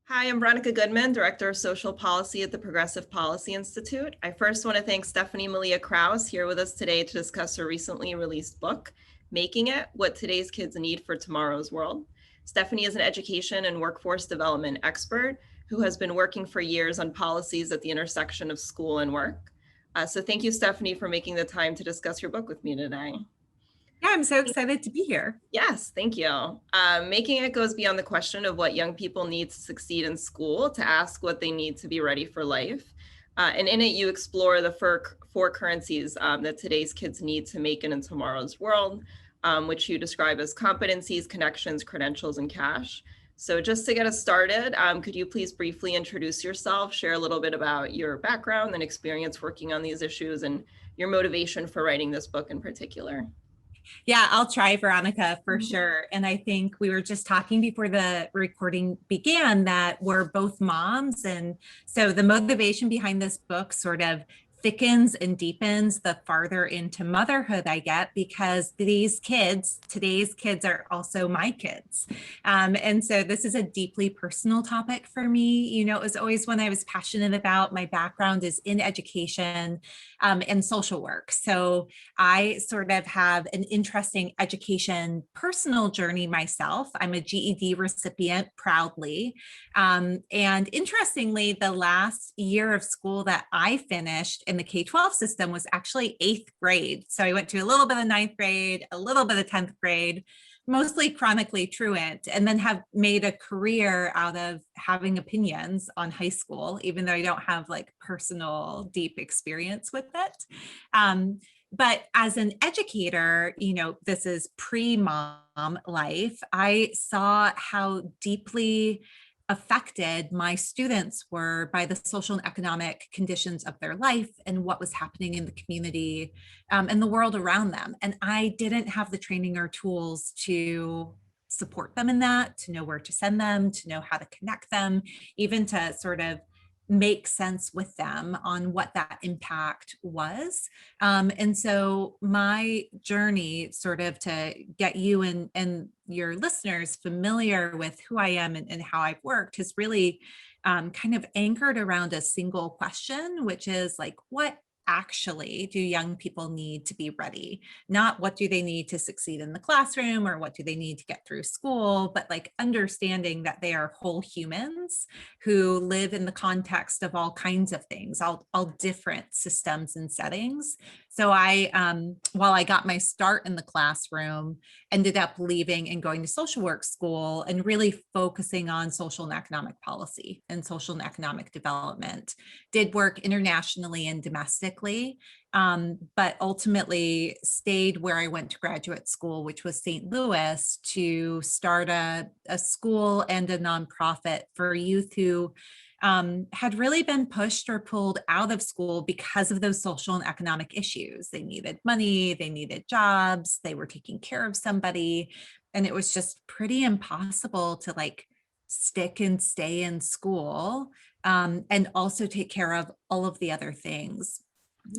Hi, I'm Veronica Goodman, Director of Social Policy at the Progressive Policy Institute. I first want to thank Stephanie Malia Krauss here with us today to discuss her recently released book, Making It: What Today's Kids Need for Tomorrow's World. Stephanie is an education and workforce development expert who has been working for years on policies at the intersection of school and work. So thank you, Stephanie, for making the time to discuss your book with me today. Yeah, I'm so excited to be here. Yes, thank you. Making it goes beyond the question of what young people need to succeed in school to ask what they need to be ready for life. And in it, you explore the four currencies that today's kids need to make it in tomorrow's world, which you describe as competencies, connections, credentials, and cash. So just to get us started, could you please briefly introduce yourself, share a little bit about your background and experience working on these issues and your motivation for writing this book in particular? Yeah, I'll try, Veronica, for sure. And I think we were just talking before the recording began that we're both moms. And so the motivation behind this book sort of thickens and deepens the farther into motherhood I get, because today's kids are also my kids. And so this is a deeply personal topic for me. It was always one I was passionate about. My background is in education and social work. So I sort of have an interesting education personal journey myself. I'm a GED recipient proudly. And interestingly, the last year of school that I finished in the K-12 system was actually 8th grade. So I went to a little bit of 9th grade, a little bit of 10th grade, mostly chronically truant, and then have made a career out of having opinions on high school, even though I don't have like personal deep experience with it. But as an educator, this is pre-mom life, I saw how deeply affected my students were by the social and economic conditions of their life and what was happening in the community and the world around them. And I didn't have the training or tools to support them in that, to know where to send them, to know how to connect them, even to sort of make sense with them on what that impact was. And so my journey sort of to get you and your listeners familiar with who I am and how I've worked has really kind of anchored around a single question, which is like, what actually do young people need to be ready? Not what do they need to succeed in the classroom or what do they need to get through school, but like understanding that they are whole humans who live in the context of all kinds of things, all different systems and settings. So while I got my start in the classroom, ended up leaving and going to social work school and really focusing on social and economic policy and social and economic development. Did work internationally and domestically, but ultimately stayed where I went to graduate school, which was St. Louis, to start a school and a nonprofit for youth who had really been pushed or pulled out of school because of those social and economic issues. They needed money, they needed jobs, they were taking care of somebody. And it was just pretty impossible to like stick and stay in school and also take care of all of the other things.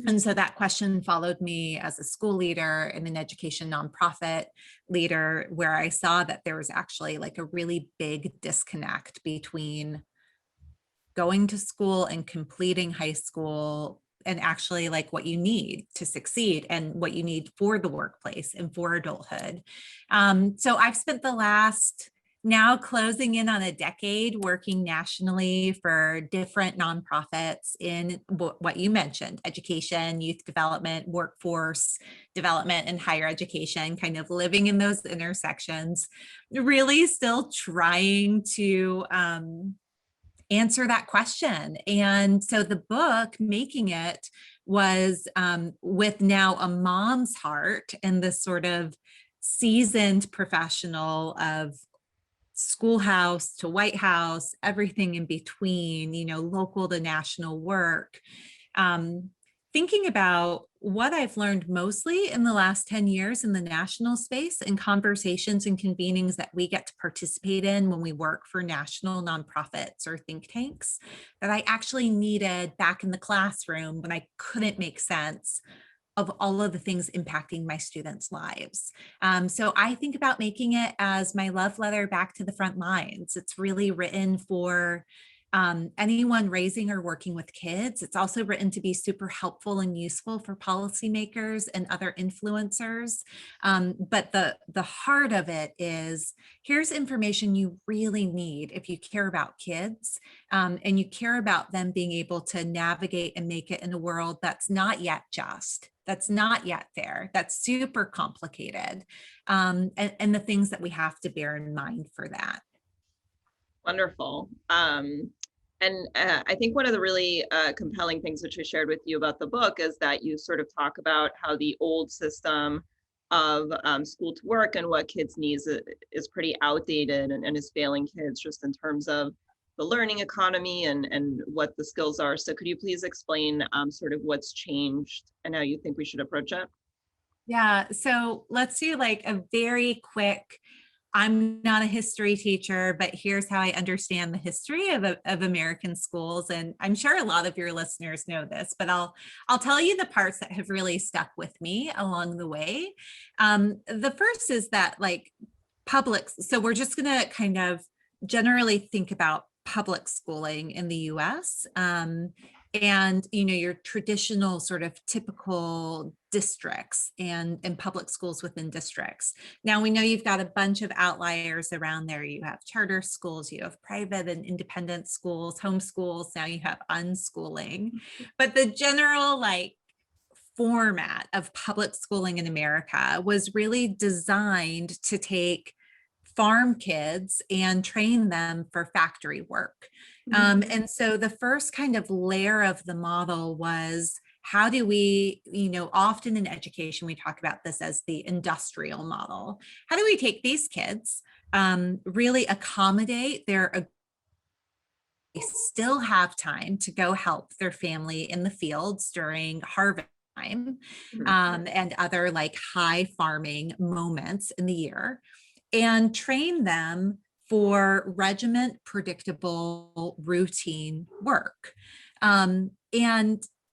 And so that question followed me as a school leader and an education nonprofit leader, where I saw that there was actually like a really big disconnect between going to school and completing high school and actually like what you need to succeed and what you need for the workplace and for adulthood. So I've spent the last now closing in on a decade working nationally for different nonprofits in what you mentioned: education, youth development, workforce development, and higher education, kind of living in those intersections, really still trying to answer that question. And so the book, Making It, was with now a mom's heart and this sort of seasoned professional of schoolhouse to White House, everything in between, local to national work. Thinking about what I've learned mostly in the last 10 years in the national space and conversations and convenings that we get to participate in when we work for national nonprofits or think tanks that I actually needed back in the classroom when I couldn't make sense of all of the things impacting my students' lives. So I think about making it as my love letter back to the front lines. It's really written for anyone raising or working with kids. It's also written to be super helpful and useful for policymakers and other influencers. But the heart of it is, here's information you really need if you care about kids, and you care about them being able to navigate and make it in a world that's not yet just, that's not yet fair, that's super complicated, and the things that we have to bear in mind for that. Wonderful. And I think one of the really compelling things which I shared with you about the book is that you sort of talk about how the old system of school to work and what kids need is pretty outdated and is failing kids just in terms of the learning economy and what the skills are. So could you please explain sort of what's changed and how you think we should approach it? Yeah, so let's do like a very quick, I'm not a history teacher, but here's how I understand the history of American schools. And I'm sure a lot of your listeners know this, but I'll tell you the parts that have really stuck with me along the way. The first is that like so we're just going to kind of generally think about public schooling in the US. And your traditional sort of typical districts and public schools within districts. Now we know you've got a bunch of outliers around there. You have charter schools, you have private and independent schools, homeschools, now you have unschooling. But the general like format of public schooling in America was really designed to take farm kids and train them for factory work. And so the first kind of layer of the model was, how do we, often in education, we talk about this as the industrial model. How do we take these kids, really accommodate they still have time to go help their family in the fields during harvest time, and other like high farming moments in the year, and train them for regiment, predictable, routine work. And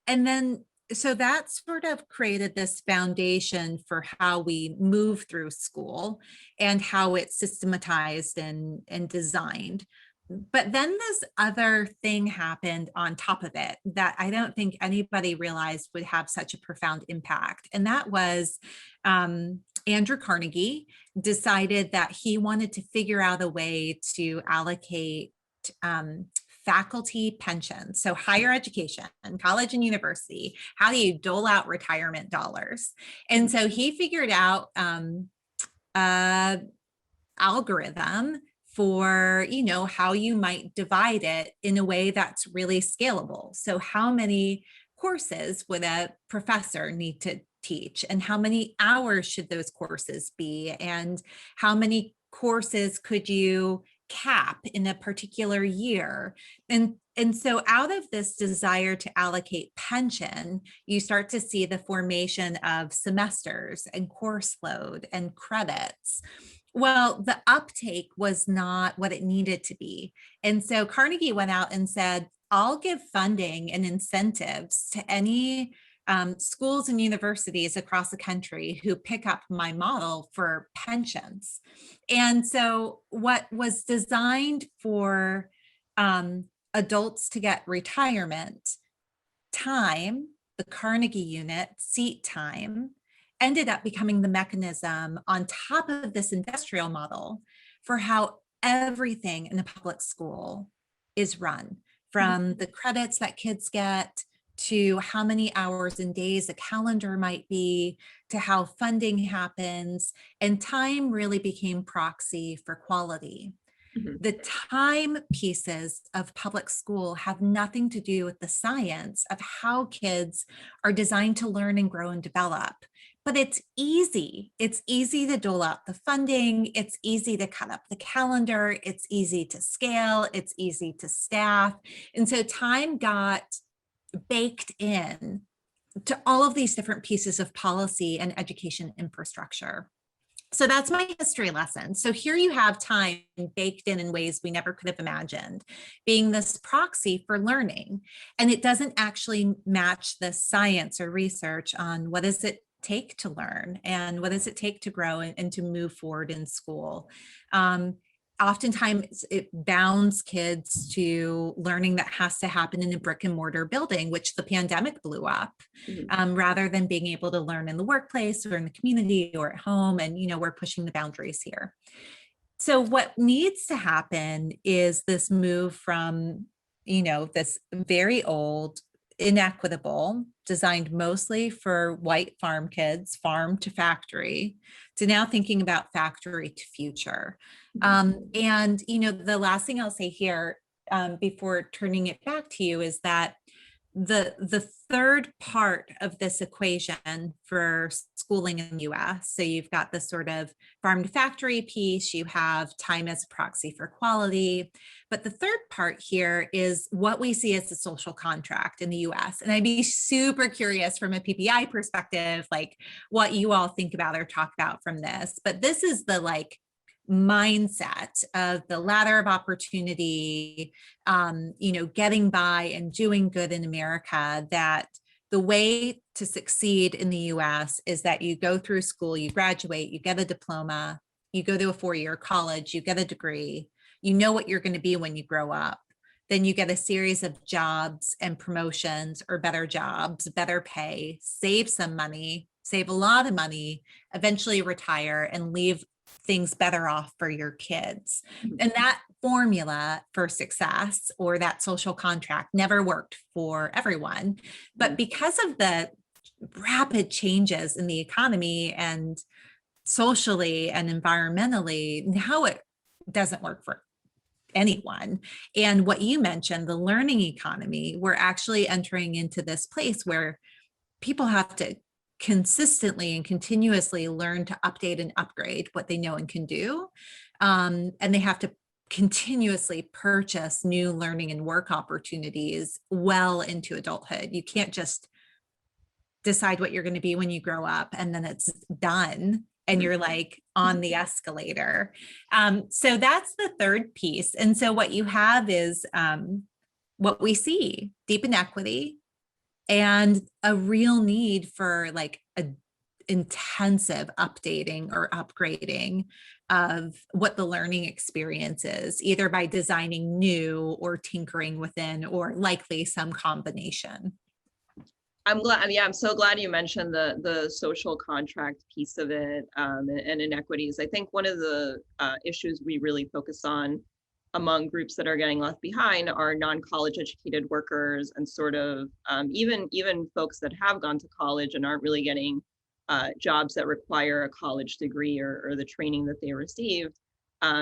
then, so that sort of created this foundation for how we move through school and how it's systematized and designed. But then this other thing happened on top of it that I don't think anybody realized would have such a profound impact. And that was Andrew Carnegie decided that he wanted to figure out a way to allocate faculty pensions. So higher education, college and university, how do you dole out retirement dollars? And so he figured out algorithm for, how you might divide it in a way that's really scalable. So how many courses would a professor need to teach, and how many hours should those courses be, and how many courses could you cap in a particular year? And so out of this desire to allocate pension, you start to see the formation of semesters and course load and credits. Well, the uptake was not what it needed to be. And so Carnegie went out and said, I'll give funding and incentives to any schools and universities across the country who pick up my model for pensions. And so what was designed for adults to get retirement time, the Carnegie unit, seat time, ended up becoming the mechanism on top of this industrial model for how everything in the public school is run, from the credits that kids get to how many hours and days a calendar might be, to how funding happens, and time really became proxy for quality. The time pieces of public school have nothing to do with the science of how kids are designed to learn and grow and develop. But it's easy. It's easy to dole out the funding. It's easy to cut up the calendar. It's easy to scale. It's easy to staff. And so time got baked in to all of these different pieces of policy and education infrastructure. So that's my history lesson. So here you have time baked in ways we never could have imagined, being this proxy for learning. And it doesn't actually match the science or research on what does it take to learn and what does it take to grow and to move forward in school. Oftentimes it bounds kids to learning that has to happen in a brick and mortar building, which the pandemic blew up, rather than being able to learn in the workplace or in the community or at home. And, we're pushing the boundaries here. So what needs to happen is this move from, this very old, inequitable, designed mostly for white farm kids, farm to factory, to now thinking about factory to future. And, the last thing I'll say here before turning it back to you is that the third part of this equation for schooling in the US, so you've got the sort of farm to factory piece, you have time as a proxy for quality, but the third part here is what we see as a social contract in the US. And I'd be super curious from a PPI perspective, like what you all think about or talk about from this. But this is the mindset of the ladder of opportunity, getting by and doing good in America, that the way to succeed in the US is that you go through school, you graduate, you get a diploma, you go to a 4-year college, you get a degree, you know what you're going to be when you grow up. Then you get a series of jobs and promotions or better jobs, better pay, save some money, save a lot of money, eventually retire and leave things better off for your kids. And that formula for success, or that social contract, never worked for everyone. But because of the rapid changes in the economy and socially and environmentally, now it doesn't work for anyone. And what you mentioned, the learning economy, we're actually entering into this place where people have to consistently and continuously learn to update and upgrade what they know and can do. And they have to continuously purchase new learning and work opportunities well into adulthood. You can't just decide what you're going to be when you grow up and then it's done and you're on the escalator. So that's the third piece. And so what you have is what we see: deep inequity, and a real need for a intensive updating or upgrading of what the learning experience is, either by designing new or tinkering within, or likely some combination. I'm so glad you mentioned the social contract piece of it, and inequities. I think one of the issues we really focus on among groups that are getting left behind are non-college educated workers, and sort of even folks that have gone to college and aren't really getting jobs that require a college degree or the training that they received,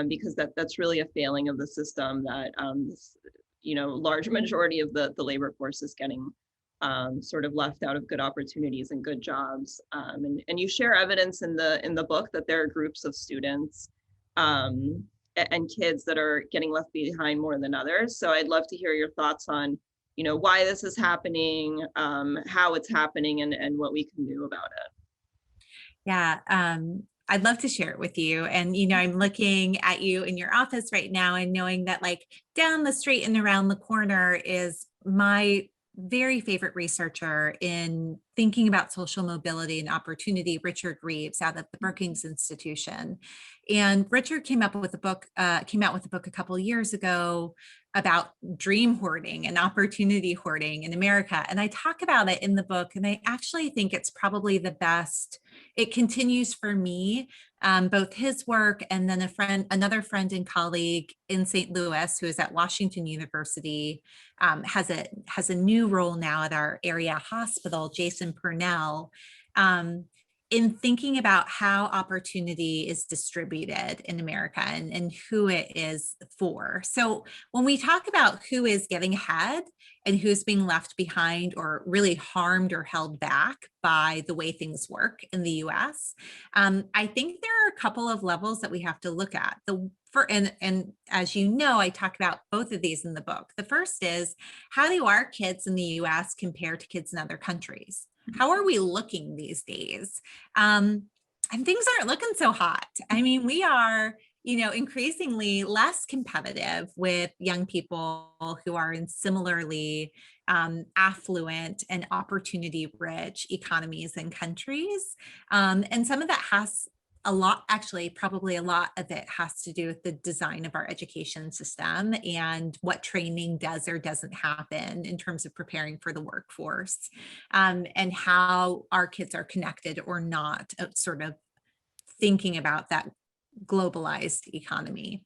because that's really a failing of the system, that large majority of the labor force is getting sort of left out of good opportunities and good jobs. And you share evidence in the book that there are groups of students and kids that are getting left behind more than others. So I'd love to hear your thoughts on, why this is happening, how it's happening, and what we can do about it. Yeah, I'd love to share it with you. And, I'm looking at you in your office right now and knowing that down the street and around the corner is my very favorite researcher in thinking about social mobility and opportunity, Richard Reeves, out of the Brookings Institution. And Richard came out with a book a couple of years ago about dream hoarding and opportunity hoarding in America. And I talk about it in the book, and I actually think it's probably the best. It continues for me, both his work and then another friend and colleague in St. Louis, who is at Washington University, has a new role now at our area hospital, Jason Purnell, in thinking about how opportunity is distributed in America and who it is for. So when we talk about who is getting ahead and who's being left behind or really harmed or held back by the way things work in the US, I think there are a couple of levels that we have to look at. And as you know, I talk about both of these in the book. The first is, how do our kids in the US compare to kids in other countries? How are we looking these days? and things aren't looking so hot. I mean, we are, increasingly less competitive with young people who are in similarly affluent and opportunity rich economies and countries. And some of that has a lot, actually, probably a lot of it has to do with the design of our education system and what training does or doesn't happen in terms of preparing for the workforce, and how our kids are connected or not, sort of thinking about that globalized economy.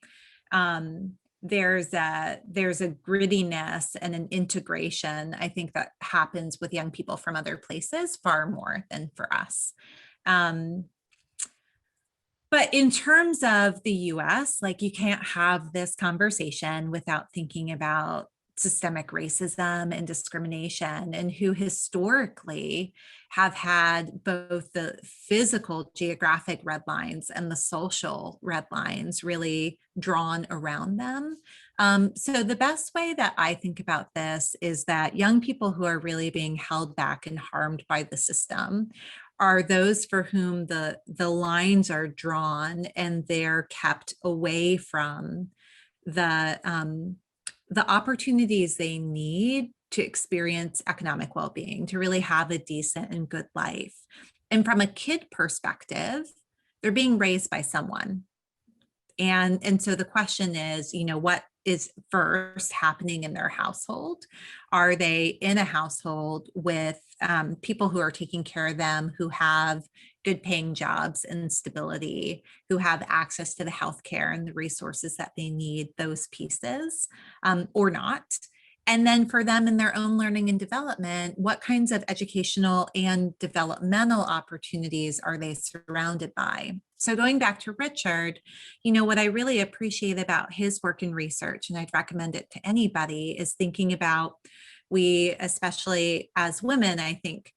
There's a grittiness and an integration, I think, that happens with young people from other places far more than for us. But in terms of the US, like, you can't have this conversation without thinking about systemic racism and discrimination, and who historically have had both the physical geographic red lines and the social red lines really drawn around them. So the best way that I think about this is that young people who are really being held back and harmed by the system are those for whom the lines are drawn and they're kept away from the opportunities they need to experience economic well-being, to really have a decent and good life. And from a kid perspective, they're being raised by someone. And so the question is, what is first happening in their household? Are they in a household with people who are taking care of them, who have good paying jobs and stability, who have access to the healthcare and the resources that they need, those pieces, or not? And then for them in their own learning and development, what kinds of educational and developmental opportunities are they surrounded by? So going back to Richard, what I really appreciate about his work in research, and I'd recommend it to anybody, is thinking about, we, especially as women, I think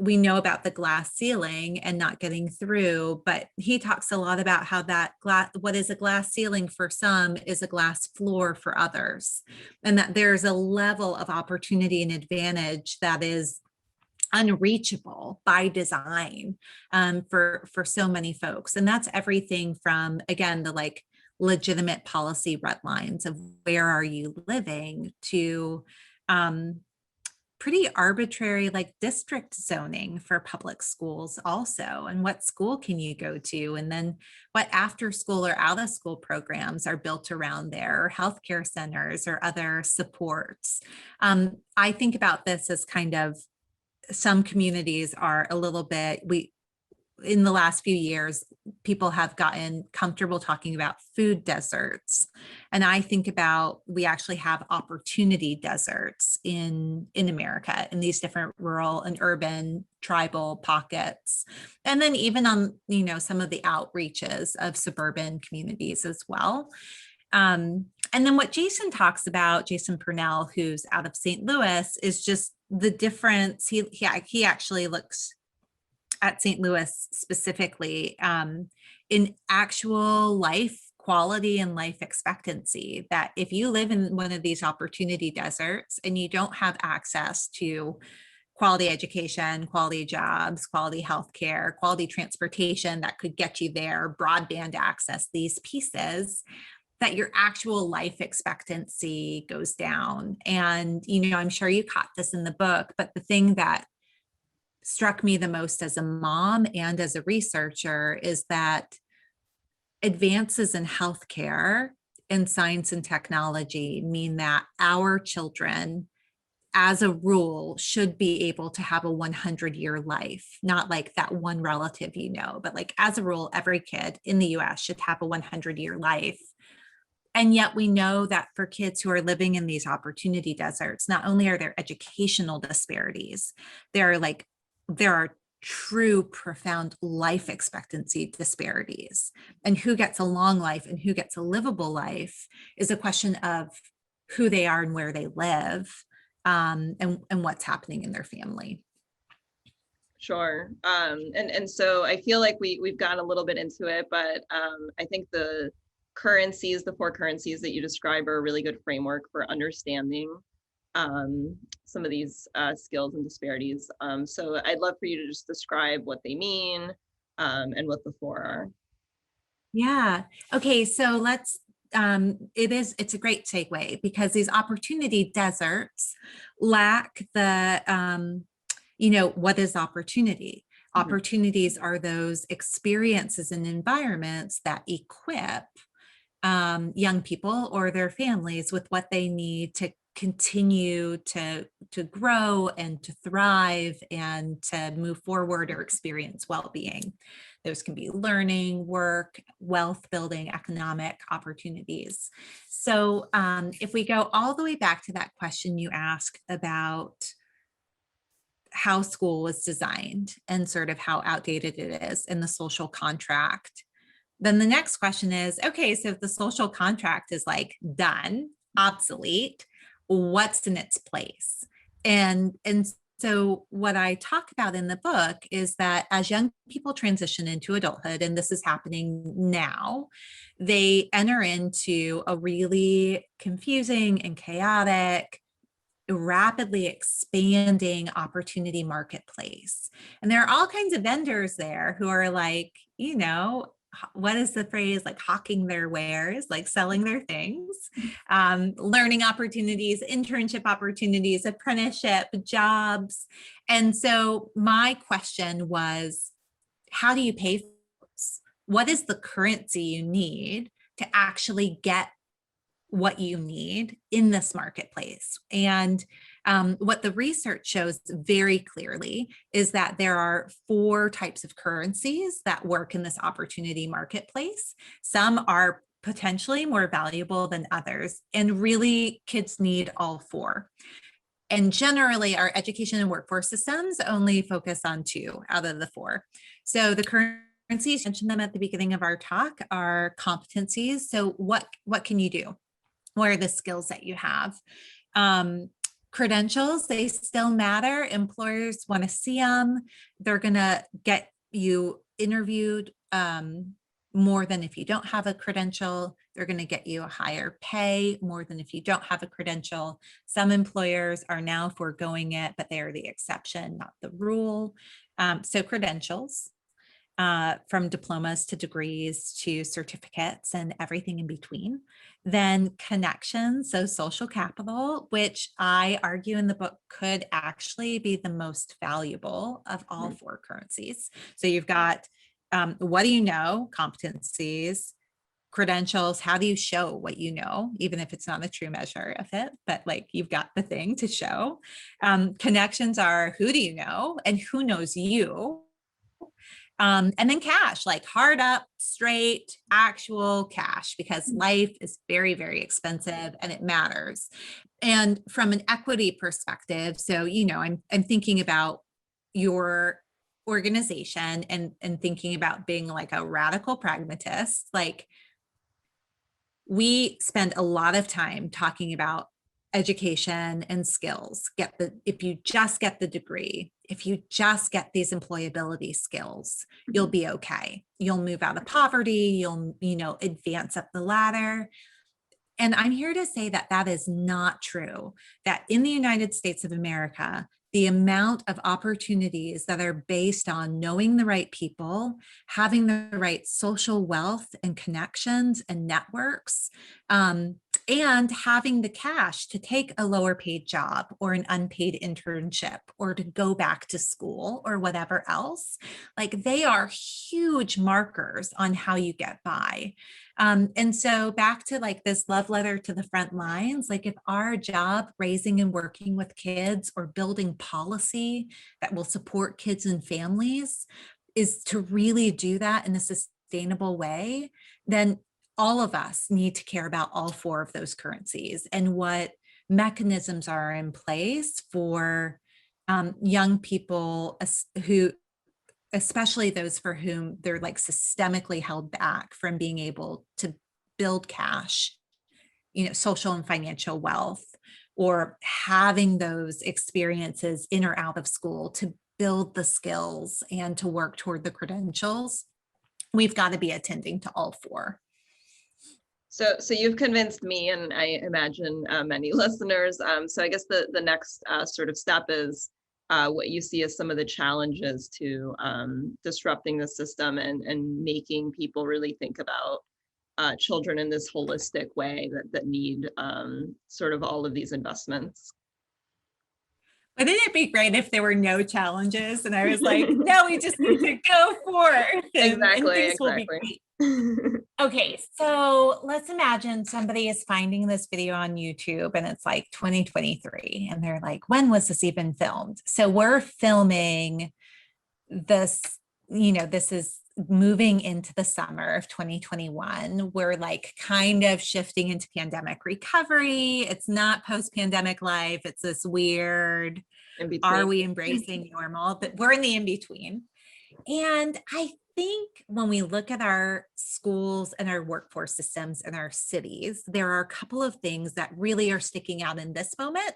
we know about the glass ceiling and not getting through, but he talks a lot about how that what is a glass ceiling for some is a glass floor for others, and that there's a level of opportunity and advantage that is unreachable by design, for so many folks. And that's everything from, again, the legitimate policy red lines of where are you living, to pretty arbitrary district zoning for public schools also, and what school can you go to, and then what after school or out of school programs are built around there, or healthcare centers or other supports. I think about this as kind of, some communities are a little bit, in the last few years, people have gotten comfortable talking about food deserts. And I think about, we actually have opportunity deserts in America, in these different rural and urban tribal pockets. And then even on, some of the outreaches of suburban communities as well. And then what Jason talks about, Jason Purnell, who's out of St. Louis, is just the difference. He actually looks at St. Louis specifically, in actual life quality and life expectancy, that if you live in one of these opportunity deserts and you don't have access to quality education, quality jobs, quality healthcare, quality transportation that could get you there, broadband access, these pieces, that your actual life expectancy goes down. And, I'm sure you caught this in the book, but the thing that struck me the most as a mom and as a researcher is that advances in healthcare and science and technology mean that our children, as a rule, should be able to have a 100-year life, not like that one relative, but as a rule, every kid in the US should have a 100-year life. And yet we know that for kids who are living in these opportunity deserts, not only are there educational disparities, there are true profound life expectancy disparities. And who gets a long life and who gets a livable life is a question of who they are and where they live, and what's happening in their family. Sure. And so I feel like we've gone a little bit into it, but I think the four currencies that you describe are a really good framework for understanding some of these skills and disparities. So I'd love for you to just describe what they mean, and what the four are. Yeah. Okay. So it's a great segue because these opportunity deserts lack the, what is opportunity? Mhm. Opportunities are those experiences and environments that equip young people or their families with what they need to continue to grow and to thrive and to move forward or experience well-being. Those can be learning, work, wealth building, economic opportunities. So if we go all the way back to that question you asked about how school was designed and sort of how outdated it is in the social contract, then the next question is, okay, so if the social contract is like done, obsolete, what's in its place? And so what I talk about in the book is that as young people transition into adulthood, and this is happening now, they enter into a really confusing and chaotic, rapidly expanding opportunity marketplace. And there are all kinds of vendors there who are like, what is the phrase, like hawking their wares, like selling their things, learning opportunities, internship opportunities, apprenticeship, jobs. And so my question was, how do you pay for this? What is the currency you need to actually get what you need in this marketplace? And what the research shows very clearly is that there are 4 types of currencies that work in this opportunity marketplace. Some are potentially more valuable than others, and really kids need all 4. And generally, our education and workforce systems only focus on 2 out of the 4. So the currencies, I mentioned them at the beginning of our talk, are competencies. So what can you do? What are the skills that you have? Credentials, they still matter. Employers want to see them. They're going to get you interviewed more than if you don't have a credential. They're going to get you a higher pay more than if you don't have a credential. Some employers are now foregoing it, but they are the exception, not the rule. So credentials. From diplomas to degrees to certificates and everything in between. Then connections, so social capital, which I argue in the book could actually be the most valuable of all 4 currencies. So you've got what do you know, competencies, credentials, how do you show what you know, even if it's not a true measure of it, but like you've got the thing to show. Connections are who do you know and who knows you. And then cash, like hard up, straight, actual cash, because life is very, very expensive and it matters. And from an equity perspective, so, I'm thinking about your organization and thinking about being like a radical pragmatist. Like we spend a lot of time talking about education and skills. If you just get the degree, if you just get these employability skills, you'll be okay. You'll move out of poverty, you'll, advance up the ladder. And I'm here to say that that is not true, that in the United States of America, the amount of opportunities that are based on knowing the right people, having the right social wealth and connections and networks, and having the cash to take a lower paid job or an unpaid internship or to go back to school or whatever else, like they are huge markers on how you get by. And so back to like this love letter to the front lines, like if our job raising and working with kids or building policy that will support kids and families is to really do that in a sustainable way, then all of us need to care about all 4 of those currencies and what mechanisms are in place for young people who, especially those for whom they're like systemically held back from being able to build cash, social and financial wealth, or having those experiences in or out of school to build the skills and to work toward the credentials. We've got to be attending to all 4. So you've convinced me, and I imagine many listeners. So I guess the next sort of step is what you see as some of the challenges to disrupting the system and making people really think about children in this holistic way that need sort of all of these investments. Wouldn't it be great if there were no challenges and I was like, no, we just need to go for it and things will be great. Okay, so let's imagine somebody is finding this video on YouTube and it's like 2023 and they're like, when was this even filmed? So we're filming this, this is moving into the summer of 2021. We're like kind of shifting into pandemic recovery. It's not post-pandemic life. It's this weird, are we embracing normal? But we're in the in-between. And I think when we look at our schools and our workforce systems in our cities, there are a couple of things that really are sticking out in this moment.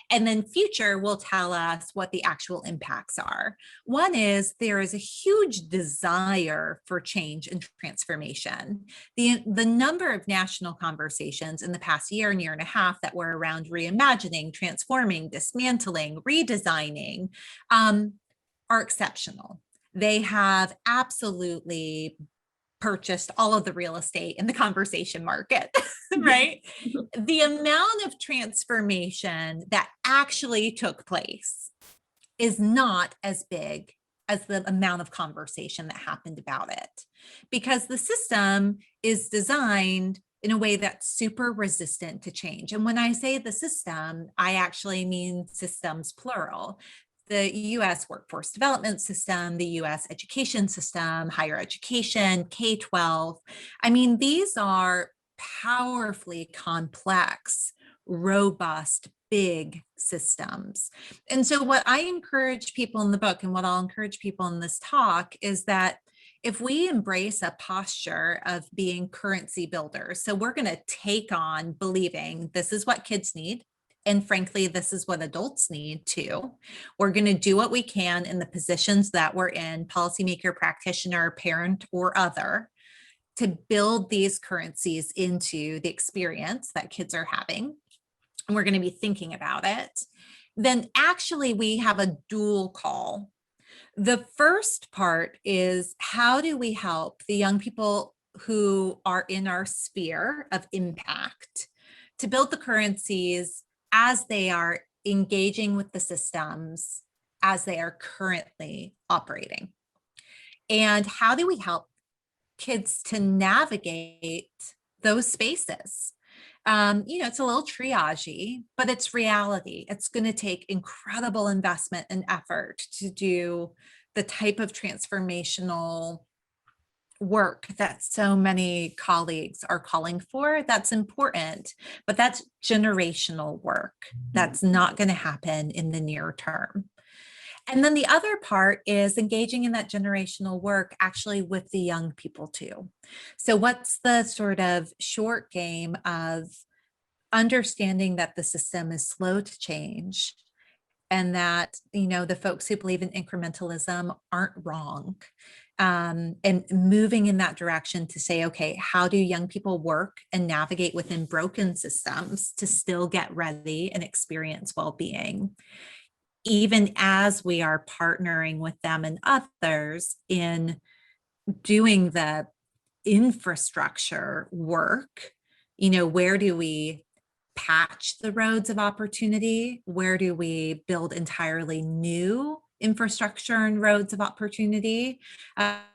And then future will tell us what the actual impacts are. One is there is a huge desire for change and transformation. The number of national conversations in the past year and year and a half that were around reimagining, transforming, dismantling, redesigning are exceptional. They have absolutely purchased all of the real estate in the conversation market, right? The amount of transformation that actually took place is not as big as the amount of conversation that happened about it, because the system is designed in a way that's super resistant to change. And when I say the system, I actually mean systems plural. The US workforce development system, the US education system, higher education, K-12. I mean, these are powerfully complex, robust, big systems. And so what I encourage people in the book and what I'll encourage people in this talk is that if we embrace a posture of being currency builders, so we're going to take on believing this is what kids need. And frankly, this is what adults need too. We're going to do what we can in the positions that we're in, policymaker, practitioner, parent, or other, to build these currencies into the experience that kids are having. And we're going to be thinking about it. Then actually we have a dual call. The first part is, how do we help the young people who are in our sphere of impact to build the currencies as they are engaging with the systems as they are currently operating? And how do we help kids to navigate those spaces? It's a little triage-y, but it's reality. It's going to take incredible investment and effort to do the type of transformational work that so many colleagues are calling for. That's important, but that's generational work. That's not going to happen in the near term. And then the other part is engaging in that generational work actually with the young people too. So what's the sort of short game of understanding that the system is slow to change, and that, the folks who believe in incrementalism aren't wrong, and moving in that direction to say, okay, how do young people work and navigate within broken systems to still get ready and experience well-being, even as we are partnering with them and others in doing the infrastructure work. Where do we patch the roads of opportunity? Where do we build entirely new infrastructure and roads of opportunity?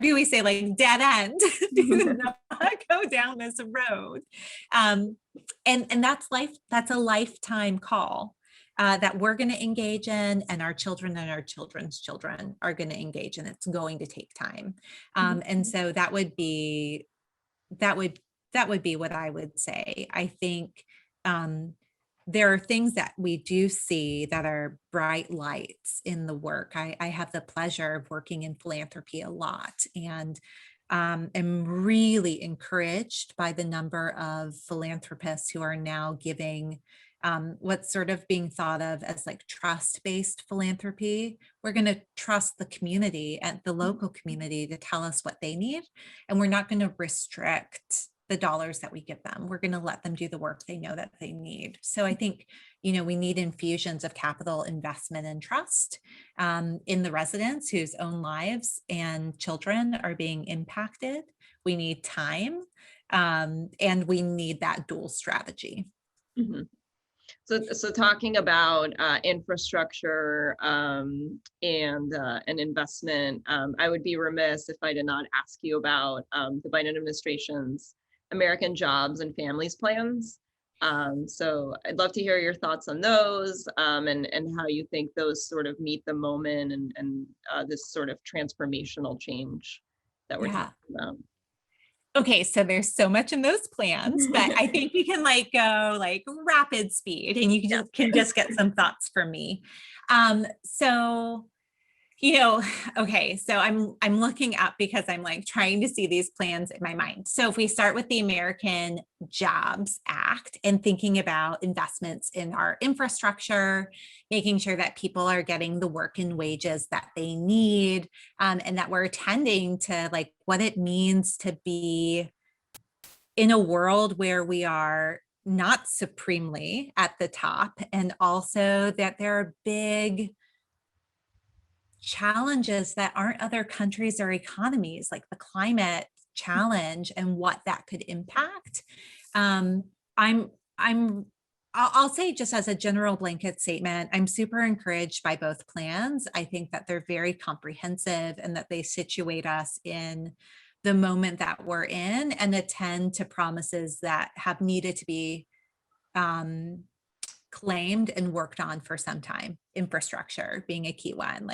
Do we say like dead end? Do not go down this road? And that's life. That's a lifetime call that we're going to engage in, and our children and our children's children are going to engage in. It's going to take time, and so that would be what I would say. I think there are things that we do see that are bright lights in the work. I have the pleasure of working in philanthropy a lot, and am really encouraged by the number of philanthropists who are now giving what's sort of being thought of as like trust-based philanthropy. We're going to trust the community and the local community to tell us what they need, and we're not going to restrict the dollars that we give them. We're going to let them do the work they know that they need. So I think, we need infusions of capital investment and trust in the residents whose own lives and children are being impacted. We need time, and we need that dual strategy. Mm-hmm. So talking about infrastructure and investment, I would be remiss if I did not ask you about the Biden administration's American Jobs and Families plans. So I'd love to hear your thoughts on those and how you think those sort of meet the moment and this sort of transformational change that we're talking about. Okay, so there's so much in those plans, but I think we can go rapid speed, and you can just get some thoughts from me. Okay, so I'm looking up because I'm trying to see these plans in my mind. So if we start with the American Jobs Act and thinking about investments in our infrastructure, making sure that people are getting the work and wages that they need, and that we're attending to what it means to be in a world where we are not supremely at the top, and also that there are big challenges that aren't other countries or economies, like the climate challenge and what that could impact. I'll say, just as a general blanket statement, I'm super encouraged by both plans. I think that they're very comprehensive and that they situate us in the moment that we're in and attend to promises that have needed to be claimed and worked on for some time. Infrastructure being a key one.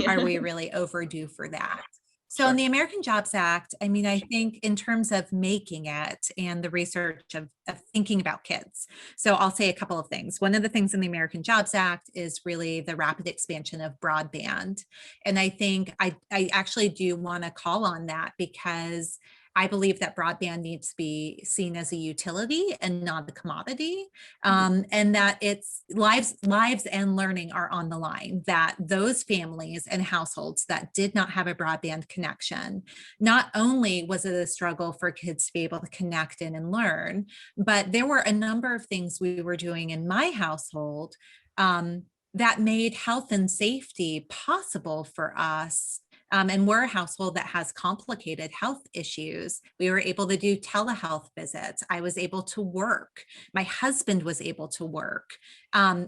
Are we really overdue for that? So in the American Jobs Act, I think in terms of making it and the research of thinking about kids. So I'll say a couple of things. One of the things in the American Jobs Act is really the rapid expansion of broadband. And I think I actually do want to call on that because I believe that broadband needs to be seen as a utility and not a commodity, and that it's lives and learning are on the line, that those families and households that did not have a broadband connection, not only was it a struggle for kids to be able to connect in and learn, but there were a number of things we were doing in my household that made health and safety possible for us. And we're a household that has complicated health issues. We were able to do telehealth visits. I was able to work. My husband was able to work.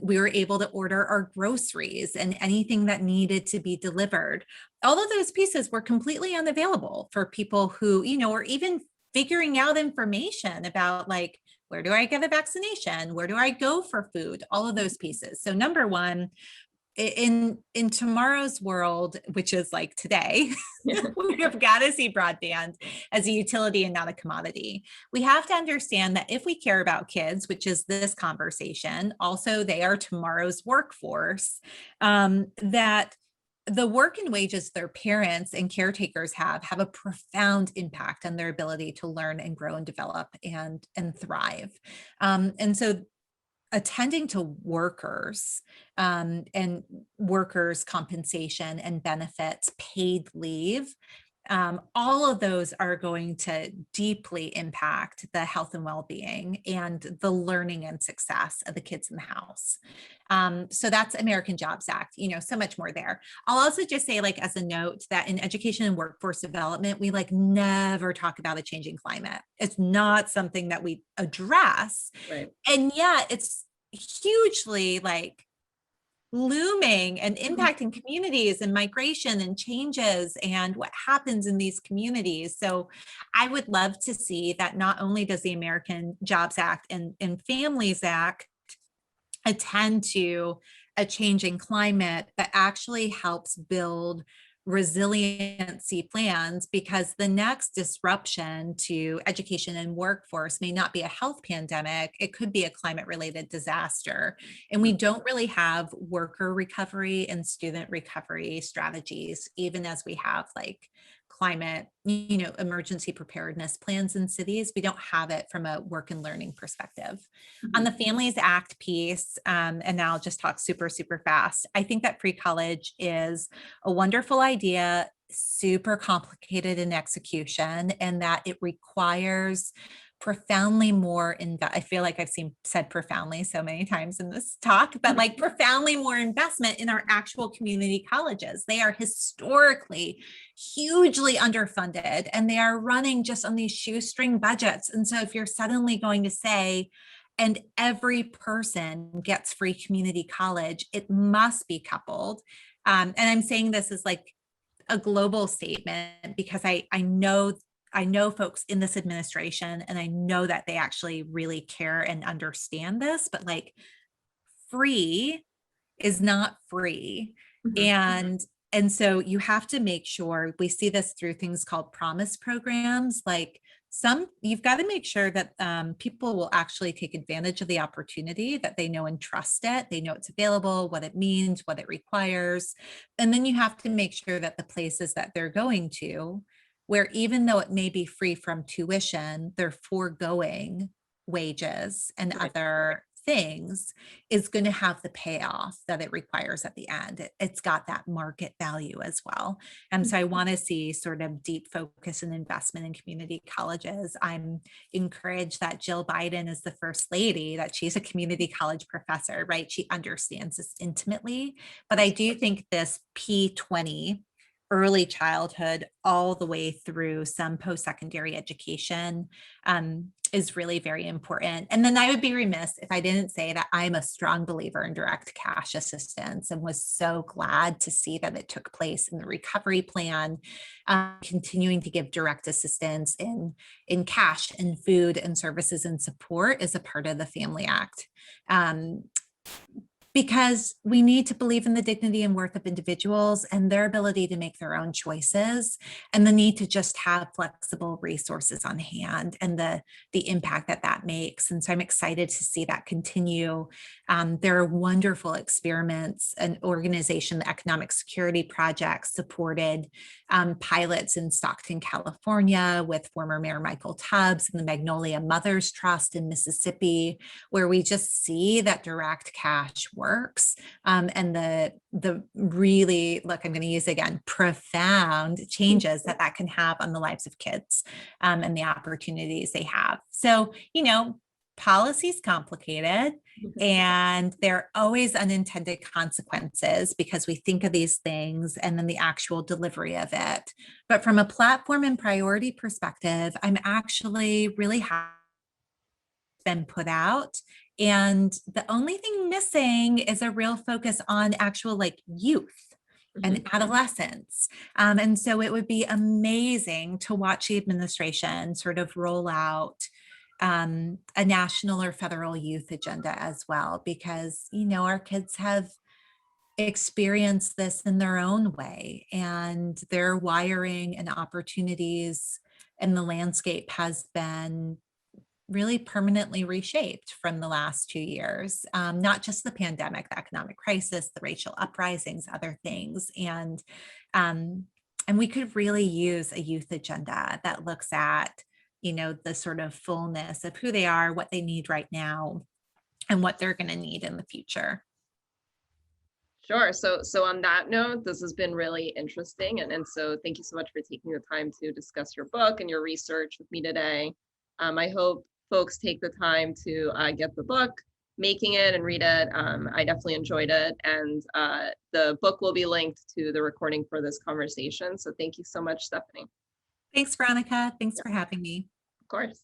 We were able to order our groceries and anything that needed to be delivered. All of those pieces were completely unavailable for people who, or even figuring out information about where do I get a vaccination? Where do I go for food? All of those pieces. So number one, in tomorrow's world, which is today, we have got to see broadband as a utility and not a commodity. We have to understand that if we care about kids, which is this conversation, also they are tomorrow's workforce, that the work and wages their parents and caretakers have a profound impact on their ability to learn and grow and develop and thrive. And so attending to workers and workers' compensation and benefits, paid leave, all of those are going to deeply impact the health and well-being and the learning and success of the kids in the house. So that's American Jobs Act, so much more there. I'll also just say, as a note, that in education and workforce development, we never talk about a changing climate. It's not something that we address. Right. And yet it's hugely looming and impacting communities and migration and changes and what happens in these communities. So I would love to see that not only does the American Jobs Act and Families Act attend to a changing climate, but actually helps build resiliency plans, because the next disruption to education and workforce may not be a health pandemic. It could be a climate related disaster. And we don't really have worker recovery and student recovery strategies, even as we have climate, emergency preparedness plans in cities. We don't have it from a work and learning perspective. On the Families Act piece, and now I'll just talk super, super fast. I think that free college is a wonderful idea super complicated in execution, and that it requires profoundly more I feel like I've said profoundly so many times in this talk, but like profoundly more investment in our actual community colleges. They are historically hugely underfunded, and they are running just on these shoestring budgets. And so if you're suddenly going to say, and every person gets free community college, it must be coupled. And I'm saying this as like a global statement because I know folks in this administration, and I know that they actually really care and understand this, but like free is not free. Mhm. And so you have to make sure, we see this through things called promise programs, like you've got to make sure that people will actually take advantage of the opportunity, that they know and trust it, they know it's available, what it means, what it requires. And then you have to make sure that the places that they're going to, where even though it may be free from tuition, they're foregoing wages and Right. other things, is going to have the payoff that it requires at the end. It's got that market value as well. And so I want to see sort of deep focus and investment in community colleges. I'm encouraged that Jill Biden is the first lady, that she's a community college professor, right? She understands this intimately. But I do think this P20, early childhood all the way through some post-secondary education, is really very important. And then I would be remiss if I didn't say that I'm a strong believer in direct cash assistance, and was so glad to see that it took place in the recovery plan, continuing to give direct assistance in cash and food and services and support as a part of the Family Act. Because we need to believe in the dignity and worth of individuals and their ability to make their own choices, and the need to just have flexible resources on hand, and the impact that that makes. And so I'm excited to see that continue. There are wonderful experiments. An organization, the Economic Security Project, supported pilots in Stockton, California, with former Mayor Michael Tubbs, and the Magnolia Mothers Trust in Mississippi, where we just see that direct cash works, and the really, look, I'm going to use again, profound changes that that can have on the lives of kids, and the opportunities they have. So, policy is complicated, and there are always unintended consequences because we think of these things and then the actual delivery of it. But from a platform and priority perspective, I'm actually really happy been put out. And the only thing missing is a real focus on actual like youth and adolescents. And so it would be amazing to watch the administration sort of roll out a national or federal youth agenda as well, because, our kids have experienced this in their own way, and their wiring and opportunities and the landscape has been really permanently reshaped from the last 2 years, not just the pandemic, the economic crisis, the racial uprisings, other things. And we could really use a youth agenda that looks at, the sort of fullness of who they are, what they need right now, and what they're going to need in the future. Sure. So on that note, this has been really interesting. And so thank you so much for taking the time to discuss your book and your research with me today. I hope folks take the time to get the book, making it, and read it. I definitely enjoyed it. And the book will be linked to the recording for this conversation. So thank you so much, Stephanie. Thanks, Veronica. Thanks for having me. Of course.